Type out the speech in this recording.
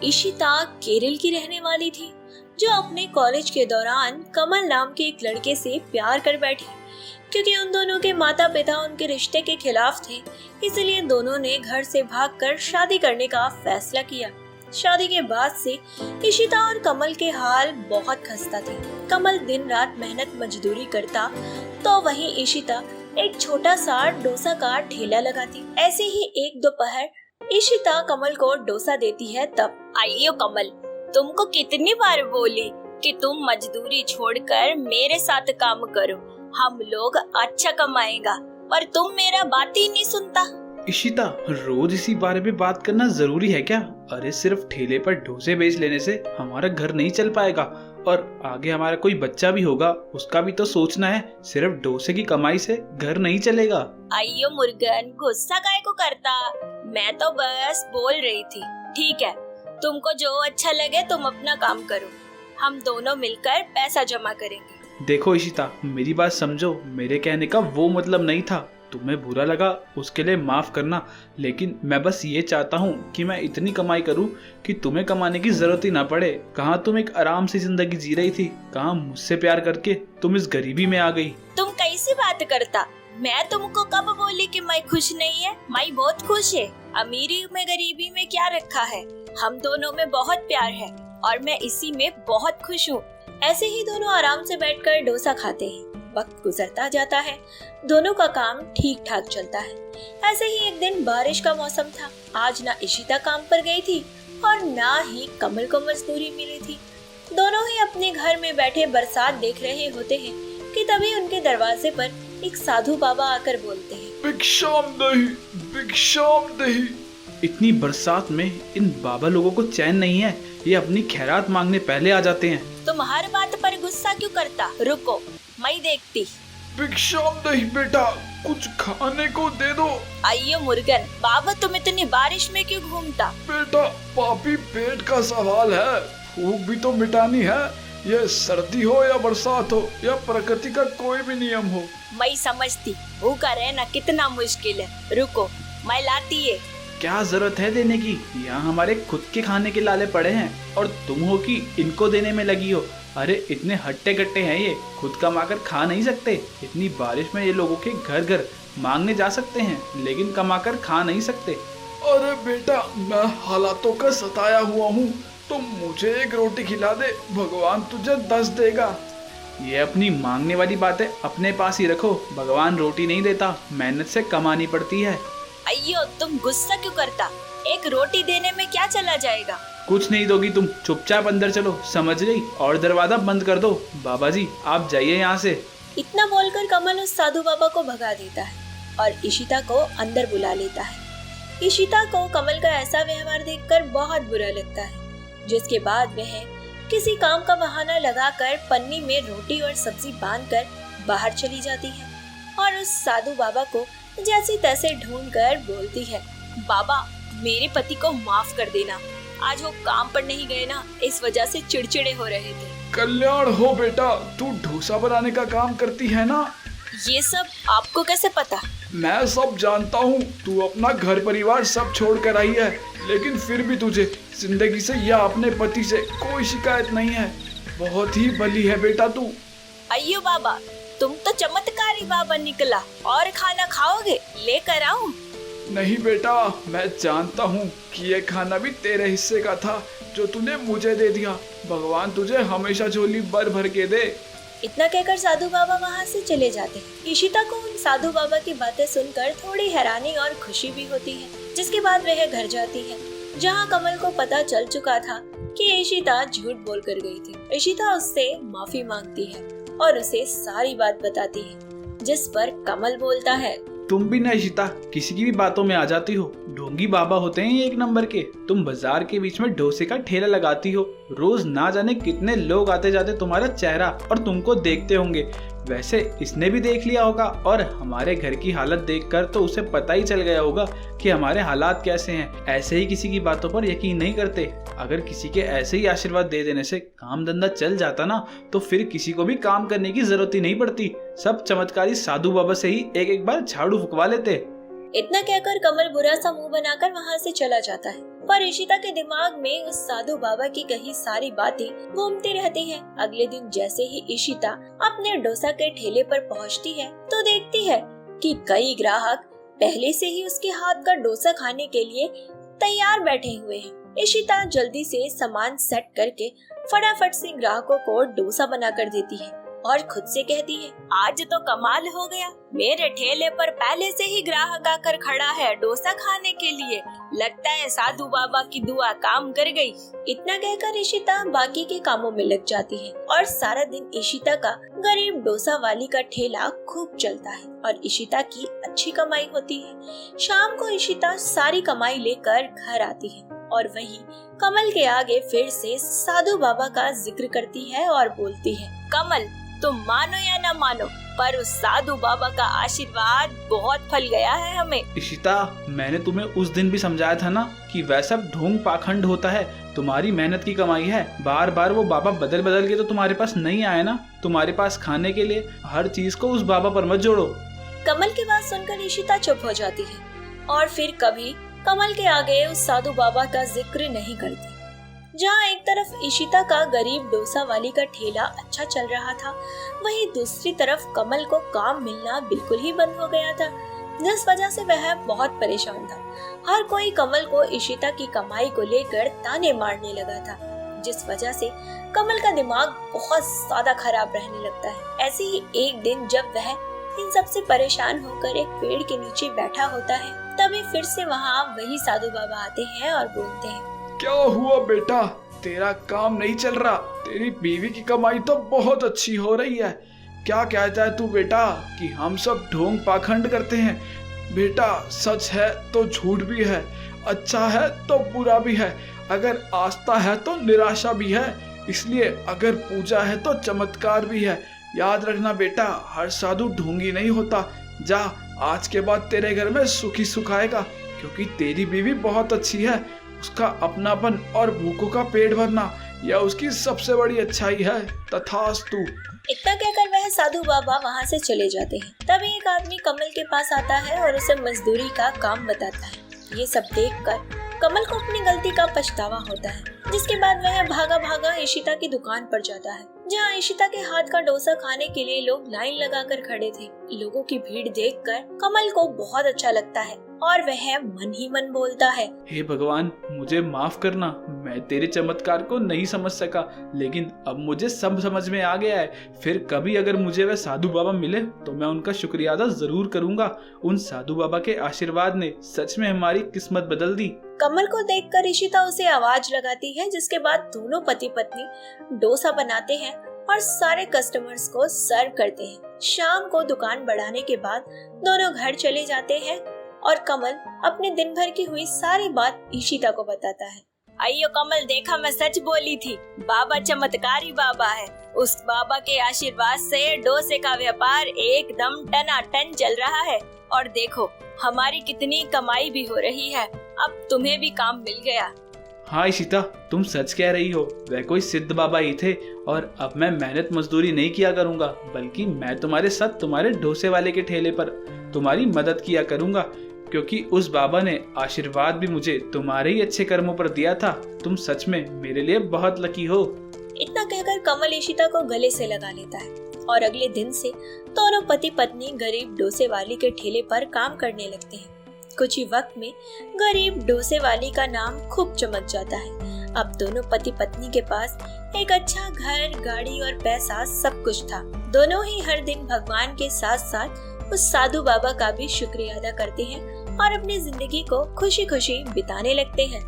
इशिता केरल की रहने वाली थी, जो अपने कॉलेज के दौरान कमल नाम के एक लड़के से प्यार कर बैठी। क्योंकि उन दोनों के माता पिता उनके रिश्ते के खिलाफ थे, इसलिए दोनों ने घर से भागकर शादी करने का फैसला किया। शादी के बाद से इशिता और कमल के हाल बहुत खस्ता थे। कमल दिन रात मेहनत मजदूरी करता, तो वहीं इशिता एक छोटा सा डोसा का ठेला लगाती। ऐसे ही एक दोपहर इशिता कमल को डोसा देती है तब, आइयो कमल, तुमको कितनी बार बोली कि तुम मजदूरी छोड़कर मेरे साथ काम करो, हम लोग अच्छा कमाएगा, पर तुम मेरा बात ही नहीं सुनता। इशिता, रोज इसी बारे में बात करना जरूरी है क्या? अरे सिर्फ ठेले पर डोसे बेच लेने से हमारा घर नहीं चल पाएगा, और आगे हमारा कोई बच्चा भी होगा, उसका भी तो सोचना है। सिर्फ डोसे की कमाई से घर नहीं चलेगा। आइयो मुर्गन, गुस्सा काहे को करता, मैं तो बस बोल रही थी। ठीक है, तुमको जो अच्छा लगे तुम अपना काम करो, हम दोनों मिलकर पैसा जमा करेंगे। देखो इशिता, मेरी बात समझो, मेरे कहने का वो मतलब नहीं था। तुम्हें बुरा लगा उसके लिए माफ करना, लेकिन मैं बस ये चाहता हूँ कि मैं इतनी कमाई करूँ कि तुम्हें कमाने की जरूरत ही ना पड़े। कहाँ तुम एक आराम से जिंदगी जी रही थी, कहाँ मुझसे प्यार करके तुम इस गरीबी में आ गई। तुम कैसी बात करता? मैं तुमको कब बोली कि मैं खुश नहीं है? मैं बहुत खुश है। अमीरी में गरीबी में क्या रखा है, हम दोनों में बहुत प्यार है और मैं इसी में बहुत खुश हूँ। ऐसे ही दोनों आराम से बैठकर डोसा खाते हैं। वक्त गुजरता जाता है, दोनों का काम ठीक ठाक चलता है। ऐसे ही एक दिन बारिश का मौसम था। आज ना इशिता काम पर गई थी और ना ही कमल को मजदूरी मिली थी। दोनों ही अपने घर में बैठे बरसात देख रहे होते हैं कि तभी उनके दरवाजे पर एक साधु बाबा आकर बोलते हैं, भिक्षाम दही, भिक्षाम दही। इतनी बरसात में इन बाबा लोगों को चैन नहीं है, ये अपनी खैरात मांगने पहले आ जाते हैं। तुम हर बात पर गुस्सा क्यों करता? रुको, मैं देखती। भिक्षाम दही बेटा, कुछ खाने को दे दो। आइयो मुर्गन, बाबा तुम इतनी बारिश में क्यों घूमता? बेटा, पापी पेट का सवाल है, भूख भी तो मिटानी है। यह सर्दी हो या बरसात हो या प्रकृति का कोई भी नियम हो। मैं समझती, भूखा रहना कितना मुश्किल है। रुको, मैं लाती है। क्या जरूरत है देने की? यहाँ हमारे खुद के खाने के लाले पड़े हैं और तुम हो कि इनको देने में लगी हो। अरे इतने हट्टे कट्टे हैं ये, खुद कमाकर खा नहीं सकते। इतनी बारिश में ये लोगों के घर घर मांगने जा सकते हैं, लेकिन कमाकर खा नहीं सकते। अरे बेटा, मैं हालातों का सताया हुआ हूँ, तुम मुझे एक रोटी खिला दे, भगवान तुझे 10 देगा। ये अपनी मांगने वाली बातें अपने पास ही रखो, भगवान रोटी नहीं देता, मेहनत से कमानी पड़ती है। अయ్यो, तुम गुस्सा क्यों करता? एक रोटी देने में क्या चला जाएगा? कुछ नहीं दोगी तुम, चुपचाप अंदर चलो, समझ गई? और दरवाजा बंद कर दो। बाबा जी, आप जाइए यहाँ से। इतना बोलकर कमल उस साधु बाबा को भगा देता है और इशिता को अंदर बुला लेता है। इशिता को कमल का ऐसा व्यवहार देखकर बहुत बुरा लगता है, जिसके बाद वह किसी काम का बहाना लगाकर पन्नी में रोटी और सब्जी बांधकर बाहर चली जाती है और उस साधु बाबा को जैसी तैसे ढूंढकर बोलती है, बाबा मेरे पति को माफ कर देना, आज वो काम पर नहीं गए ना, इस वजह से चिड़चिड़े हो रहे थे। कल्याण हो बेटा, तू डोसा बनाने का काम करती है ना? ये सब आपको कैसे पता? मैं सब जानता हूँ, तू अपना घर परिवार सब छोड़ कर आई है, लेकिन फिर भी तुझे जिंदगी से या अपने पति से कोई शिकायत नहीं है। बहुत ही भली है बेटा तू। अయ్यो बाबा, तुम तो चमत्कारी बाबा निकला। और खाना खाओगे? लेकर आऊं? नहीं बेटा, मैं जानता हूँ कि ये खाना भी तेरे हिस्से का था, जो तूने मुझे दे दिया। भगवान तुझे हमेशा झोली भर भर के दे। इतना कहकर साधु बाबा वहाँ से चले जाते हैं। इशिता को उन साधु बाबा की बातें सुनकर थोड़ी हैरानी और खुशी भी होती है, जिसके बाद वह घर जाती है, जहाँ कमल को पता चल चुका था कि इशिता झूठ बोल कर गई थी। इशिता उससे माफी मांगती है और उसे सारी बात बताती है, जिस पर कमल बोलता है, तुम भी ना इशिता, किसी की भी बातों में आ जाती हो। ढोंगी बाबा होते हैं ये एक नंबर के। तुम बाजार के बीच में डोसे का ठेला लगाती हो, रोज ना जाने कितने लोग आते जाते तुम्हारा चेहरा और तुमको देखते होंगे। वैसे इसने भी देख लिया होगा, और हमारे घर की हालत देखकर तो उसे पता ही चल गया होगा कि हमारे हालात कैसे हैं। ऐसे ही किसी की बातों पर यकीन नहीं करते। अगर किसी के ऐसे ही आशीर्वाद दे देने से काम धंधा चल जाता ना, तो फिर किसी को भी काम करने की जरूरत ही नहीं पड़ती। सब चमत्कारी साधु बाबा से ही एक एक बार झाड़ू फुकवा लेते। इतना कहकर कमल बुरा सा मुंह बनाकर वहाँ से चला जाता है। पर इशिता के दिमाग में उस साधु बाबा की कही सारी बातें घूमती रहती हैं। अगले दिन जैसे ही इशिता अपने डोसा के ठेले पर पहुंचती है तो देखती है कि कई ग्राहक पहले से ही उसके हाथ का डोसा खाने के लिए तैयार बैठे हुए हैं। इशिता जल्दी से सामान सेट करके फटाफट से ग्राहकों को डोसा बना कर देती है और खुद से कहती है, आज तो कमाल हो गया, मेरे ठेले पर पहले से ही ग्राहक आकर खड़ा है डोसा खाने के लिए। लगता है साधु बाबा की दुआ काम कर गई। इतना कहकर इशिता बाकी के कामों में लग जाती है और सारा दिन इशिता का गरीब डोसा वाली का ठेला खूब चलता है और इशिता की अच्छी कमाई होती है। शाम को इशिता सारी कमाई लेकर घर आती है और वही कमल के आगे फिर से साधु बाबा का जिक्र करती है और बोलती है, कमल तुम मानो या न मानो पर उस साधु बाबा का आशीर्वाद बहुत फल गया है हमें। इशिता, मैंने तुम्हें उस दिन भी समझाया था ना कि वह सब ढोंग पाखंड होता है, तुम्हारी मेहनत की कमाई है। बार बार वो बाबा बदल बदल के तो तुम्हारे पास नहीं आए ना, तुम्हारे पास खाने के लिए। हर चीज को उस बाबा पर मत जोड़ो। कमल की बात सुनकर इशिता चुप हो जाती है और फिर कभी कमल के आगे उस साधु बाबा का जिक्र नहीं करती। जहाँ एक तरफ इशिता का गरीब डोसा वाली का ठेला अच्छा चल रहा था, वहीं दूसरी तरफ कमल को काम मिलना बिल्कुल ही बंद हो गया था, जिस वजह से वह बहुत परेशान था। हर कोई कमल को इशिता की कमाई को लेकर ताने मारने लगा था, जिस वजह से कमल का दिमाग बहुत ज्यादा खराब रहने लगता है। ऐसे ही एक दिन जब वह इन सब से परेशान होकर एक पेड़ के नीचे बैठा होता है, तभी फिर से वहाँ वही साधु बाबा आते हैं और बोलते हैं, क्या हुआ बेटा, तेरा काम नहीं चल रहा? तेरी बीवी की कमाई तो बहुत अच्छी हो रही है। क्या कहता है तू बेटा कि हम सब ढोंग पाखंड करते हैं? बेटा सच है तो झूठ भी है, अच्छा है तो बुरा भी है, अगर आस्था है तो निराशा भी है, इसलिए अगर पूजा है तो चमत्कार भी है। याद रखना बेटा, हर साधु ढोंगी नहीं होता। जा, आज के बाद तेरे घर में सुख ही सुख आएगा, क्योंकि तेरी बीवी बहुत अच्छी है। उसका अपनापन और भूखों का पेट भरना यह उसकी सबसे बड़ी अच्छाई है। तथास्तु। इतना कहकर वह साधु बाबा वहाँ से चले जाते हैं। तभी एक आदमी कमल के पास आता है और उसे मजदूरी का काम बताता है। ये सब देखकर कमल को अपनी गलती का पछतावा होता है, जिसके बाद वह भागा भागा इशिता की दुकान पर जाता है, जहाँ इशिता के हाथ का डोसा खाने के लिए लोग लाइन लगाकर खड़े थे। लोगों की भीड़ देखकर कमल को बहुत अच्छा लगता है और वह मन ही मन बोलता है, हे भगवान, मुझे माफ करना, मैं तेरे चमत्कार को नहीं समझ सका, लेकिन अब मुझे सब समझ में आ गया है। फिर कभी अगर मुझे वह साधु बाबा मिले तो मैं उनका शुक्रिया अदा जरूर करूंगा। उन साधु बाबा के आशीर्वाद ने सच में हमारी किस्मत बदल दी। कमल को देखकर इशिता उसे आवाज लगाती है, जिसके बाद दोनों पति पत्नी डोसा बनाते हैं और सारे कस्टमर्स को सर्व करते हैं। शाम को दुकान बढ़ाने के बाद दोनों घर चले जाते हैं और कमल अपने दिन भर की हुई सारी बात इशिता को बताता है। अयो कमल, देखा मैं सच बोली थी, बाबा चमत्कारी बाबा है। उस बाबा के आशीर्वाद से डोसे का व्यापार एकदम टनाटन चल रहा है और देखो हमारी कितनी कमाई भी हो रही है। अब तुम्हें भी काम मिल गया। हाँ इशिता, तुम सच कह रही हो, वह कोई सिद्ध बाबा ही थे और अब मैं मेहनत मजदूरी नहीं किया करूँगा, बल्कि मैं तुम्हारे साथ तुम्हारे डोसे वाले के ठेले पर तुम्हारी मदद किया करूँगा, क्योंकि उस बाबा ने आशीर्वाद भी मुझे तुम्हारे ही अच्छे कर्मों पर दिया था। तुम सच में मेरे लिए बहुत लकी हो। इतना कहकर कमल इशिता को गले से लगा लेता है और अगले दिन से दोनों पति पत्नी गरीब डोसे वाली के ठेले पर काम करने लगते हैं। कुछ ही वक्त में गरीब डोसे वाली का नाम खूब चमक जाता है। अब दोनों पति पत्नी के पास एक अच्छा घर, गाड़ी और पैसा सब कुछ था। दोनों ही हर दिन भगवान के साथ साथ उस साधु बाबा का भी शुक्रिया अदा करते हैं और अपनी जिंदगी को खुशी खुशी बिताने लगते हैं।